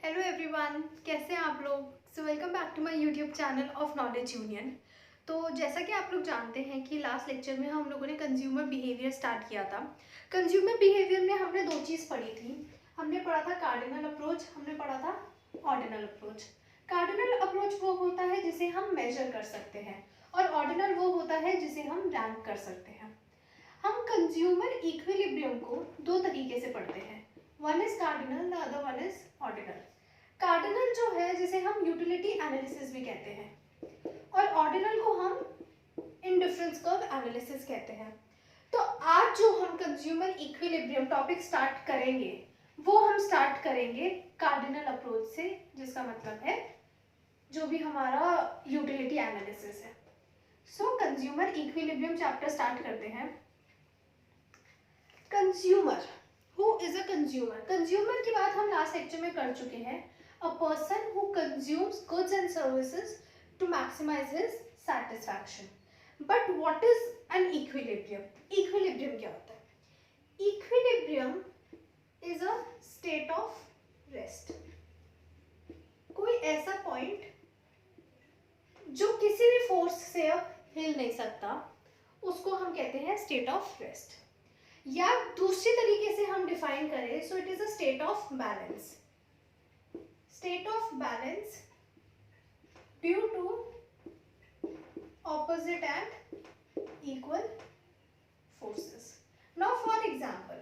Hello everyone, कैसे हैं आप लोग। Welcome back to my YouTube channel of Knowledge Union. तो जैसा कि आप लोग जानते हैं कि लास्ट लेक्चर में हम लोगों ने कंज्यूमर बिहेवियर स्टार्ट किया था। कंज्यूमर बिहेवियर में हमने दो चीज़ पढ़ी थी। हमने पढ़ा था कार्डिनल अप्रोच, हमने पढ़ा था ऑर्डिनल अप्रोच। कार्डिनल अप्रोच वो होता है जिसे हम मेजर कर सकते हैं और ऑर्डिनल वो होता है जिसे हम रैंक कर सकते हैं। हम कंज्यूमर इक्विलिब्रियम को दो तरीके से पढ़ते हैं। One is cardinal, the other one is ordinal. Cardinal जो है जिसे हम यूटिलिटी एनालिसिस भी कहते हैं और ऑर्डिनल को हम इंडिफरेंस कर्व एनालिसिस कहते हैं। तो आज जो हम कंज्यूमर इक्विलिब्रियम टॉपिक स्टार्ट करेंगे वो हम स्टार्ट करेंगे कार्डिनल अप्रोच से, जिसका मतलब है जो भी हमारा यूटिलिटी एनालिसिस है। सो कंज्यूमर इक्विलिब्रियम चैप्टर स्टार्ट करते हैं। Consumer, who is a consumer. Consumer की बात हम लास्ट लेक्चर में कर चुके हैं। A person who consumes goods and services to maximize his satisfaction. But what is an equilibrium? Equilibrium क्या होता है? Equilibrium is a state of rest. कोई ऐसा पॉइंट जो किसी भी फोर्स से अब हिल नहीं सकता, उसको हम कहते हैं स्टेट ऑफ रेस्ट। या दूसरी तरीके से हम डिफाइन करें, so it is a state of balance. State of balance due to opposite and equal forces. Now for example,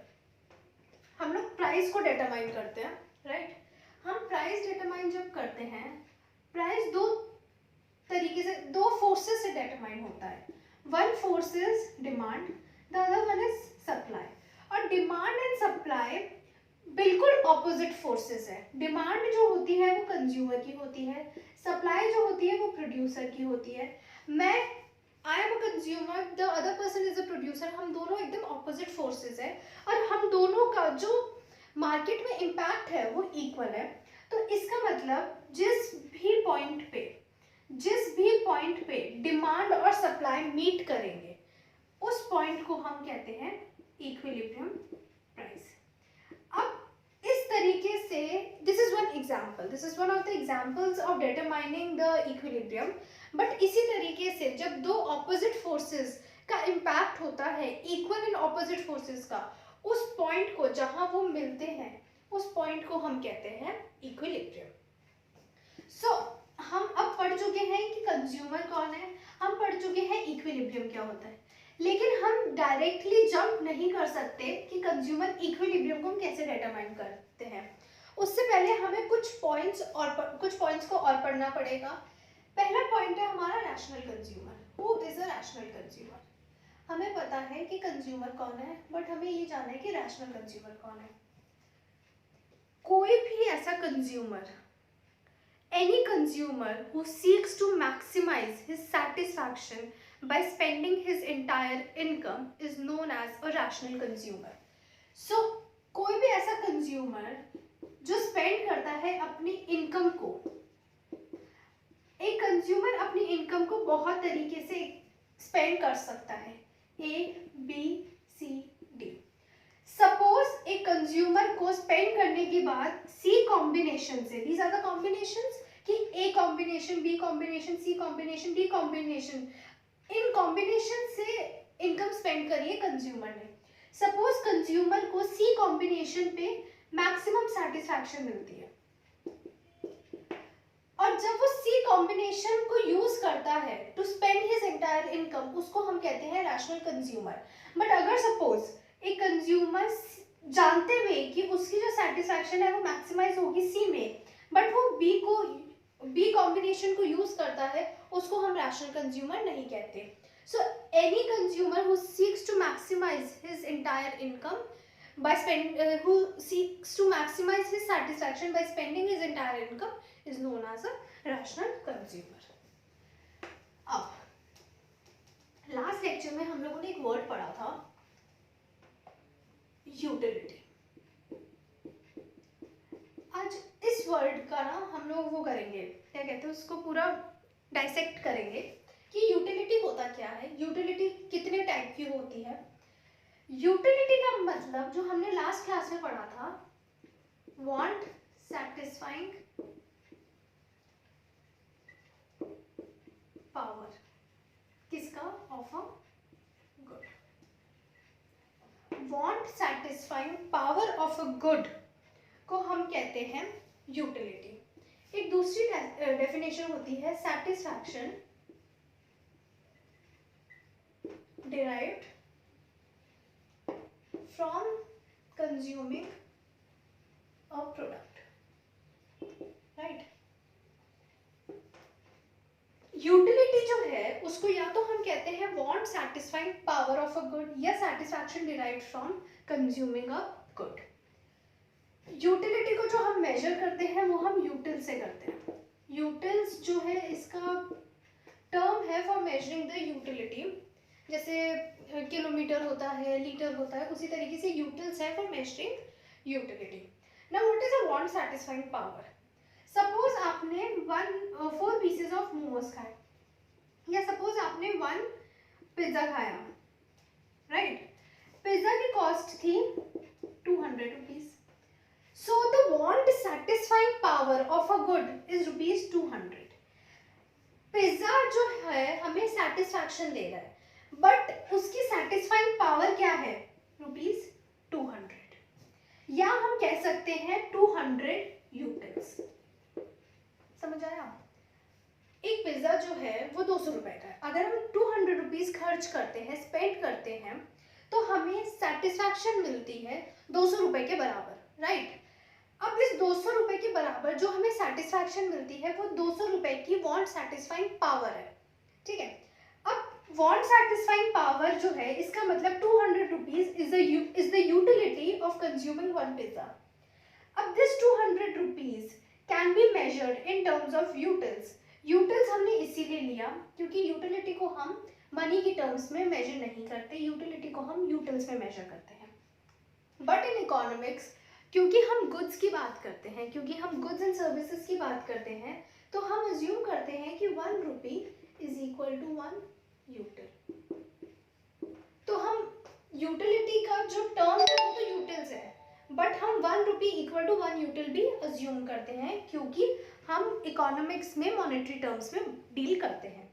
हम लोग प्राइस को डिटरमाइन करते हैं, राइट? हम प्राइस डिटरमाइन जब करते हैं, प्राइस दो तरीके से, दो फोर्सेस से डिटरमाइन होता है। One force is demand, the other one is supply. और डिमांड एंड सप्लाई बिल्कुल ऑपोजिट फोर्सेस है। डिमांड जो होती है वो कंज्यूमर की होती है, सप्लाई जो होती है वो प्रोड्यूसर की होती है। I am a consumer, the other person is a producer. हम दोनों एकदम ऑपोजिट फोर्सेस है और हम दोनों का जो मार्केट में इम्पैक्ट है वो इक्वल है। तो इसका मतलब जिस भी पॉइंट पे डिमांड और सप्लाई मीट करेंगे, उस पॉइंट को हम कहते हैं इक्विलिब्रियम प्राइस। अब इस तरीके से this is one of the examples of determining the equilibrium. But इसी तरीके से जब दो ऑपोजिट फोर्सेस का इम्पैक्ट होता है, इक्वल एंड ऑपोजिट फोर्सेस का, उस पॉइंट को जहां वो मिलते हैं, उस पॉइंट को हम कहते हैं इक्विलिब्रियम। सो हम अब पढ़ चुके हैं कि कंज्यूमर कौन है, हम पढ़ चुके हैं इक्विलिब्रियम क्या होता है, लेकिन हम डायरेक्टली जंप नहीं कर सकते कि कंज्यूमर इक्विलिब्रियम को हम कैसे डिटरमाइन करते हैं। उससे पहले हमें कुछ पॉइंट्स को और पढ़ना पड़ेगा। पहला पॉइंट है हमारा rational consumer. Who is a rational consumer? हमें पता है कि कंज्यूमर कौन है, बट हमें ये जानना है कि रैशनल कंज्यूमर कौन है। कोई भी ऐसा consumer, any consumer who seeks to maximize his satisfaction by spending his entire income is known as a rational consumer. So कोई भी ऐसा कंज्यूमर जो स्पेंड करता है अपनी इनकम को, एक कंज्यूमर अपनी इनकम को बहुत तरीके से स्पेंड कर सकता है, A, B, C, D। Suppose एक कंज्यूमर को स्पेंड करने के बाद C कॉम्बिनेशन से, दीज आर द कॉम्बिनेशंस, कि A combination, B combination, C combination, D combination, in combination से इनकम स्पेंड करी है कंज्यूमर ने। सपोज कंज्यूमर को C कॉम्बिनेशन पे मैक्सिमम सेटिस्फैक्शन मिलती है और जब वो C कॉम्बिनेशन को यूज करता है to spend his entire income, उसको हम कहते हैं रैशनल कंज्यूमर। बट अगर सपोज एक कंज्यूमर जानते हुए कि उसकी जो सेटिस्फैक्शन है वो मैक्सिमाइज होगी C में, बट वो B कॉम्बिनेशन को यूज करता है, उसको हम रैशनल कंज्यूमर नहीं कहते। So any consumer who seeks to maximise his entire income who seeks to maximize his satisfaction by spending his entire income is known as a rational consumer. अब last lecture में हम लोगों ने एक word पढ़ा था, यूटिलिटी। आज इस वर्ड का ना हम लोग वो करेंगे, क्या कहते हैं उसको, पूरा डाइसेक्ट करेंगे कि यूटिलिटी होता क्या है, यूटिलिटी कितने टाइप की होती है। यूटिलिटी का मतलब जो हमने लास्ट क्लास में पढ़ा था, वांट, satisfying power किसका? Of a good. want satisfying power of a good को हम कहते हैं यूटिलिटी. एक दूसरी डेफिनेशन होती है satisfaction derived from consuming a product. Right. Utility जो है उसको या तो हम कहते हैं want satisfying power of a good या satisfaction derived from consuming a good. Utility को जो हम मेजर करते हैं वो हम यूटिल से करते हैं. यूटिल्स जो है इसका टर्म है फॉर मेजरिंग द यूटिलिटी. जैसे किलोमीटर होता है, लीटर होता है, उसी तरीके से यूटिल्स है for measuring utility. Now what is a want satisfying power? Suppose आपने 4 पीसेस ऑफ मोमोज खाए या सपोज आपने 1 पिज्जा खाया. राइट. पिज्जा की कॉस्ट थी 200 rupees. So the want satisfying power of a good is rupees 200. Pizza जो है हमें सेटिस्फैक्शन दे रहा है बट उसकी सेटिस्फाइंग पावर क्या है? रुपीज 200. या हम कह सकते हैं 200 यूटिल्स. समझ आया? एक पिज्जा जो है वो 200 रुपए का है. अगर हम 200 रुपीज खर्च करते हैं, स्पेंड करते हैं, तो हमें सेटिस्फैक्शन मिलती है 200 रुपए के बराबर. राइट. अब इस 200 रुपए के बराबर जो हमें सेटिस्फैक्शन मिलती है वो 200 रुपए की वांट सैटिस्फाइंग पावर है. ठीक है. अब वांट सैटिस्फाइंग पावर जो है इसका मतलब 200 rupees is the utility of consuming 1 pizza. अब this 200 rupees can be measured in terms of utils. Utils हमने इसीलिए लिया क्योंकि यूटिलिटी को हम मनी की टर्म्स में मेजर नहीं करते, यूटिलिटी को हम यूटिल्स में मेजर करते हैं. बट इन इकोनॉमिक्स क्योंकि हम गुड्स की बात करते हैं, क्योंकि हम गुड्स एंड सर्विसेज की बात करते हैं, तो हम अज्यूम करते हैं कि 1 rupee is equal to 1 util. तो हम यूटिलिटी का जो टर्म है वो तो यूटिल्स है बट हम 1 रुपी इक्वल टू 1 यूटिल भी अज्यूम करते हैं क्योंकि हम इकोनॉमिक्स में मॉनेटरी टर्म्स में डील करते हैं.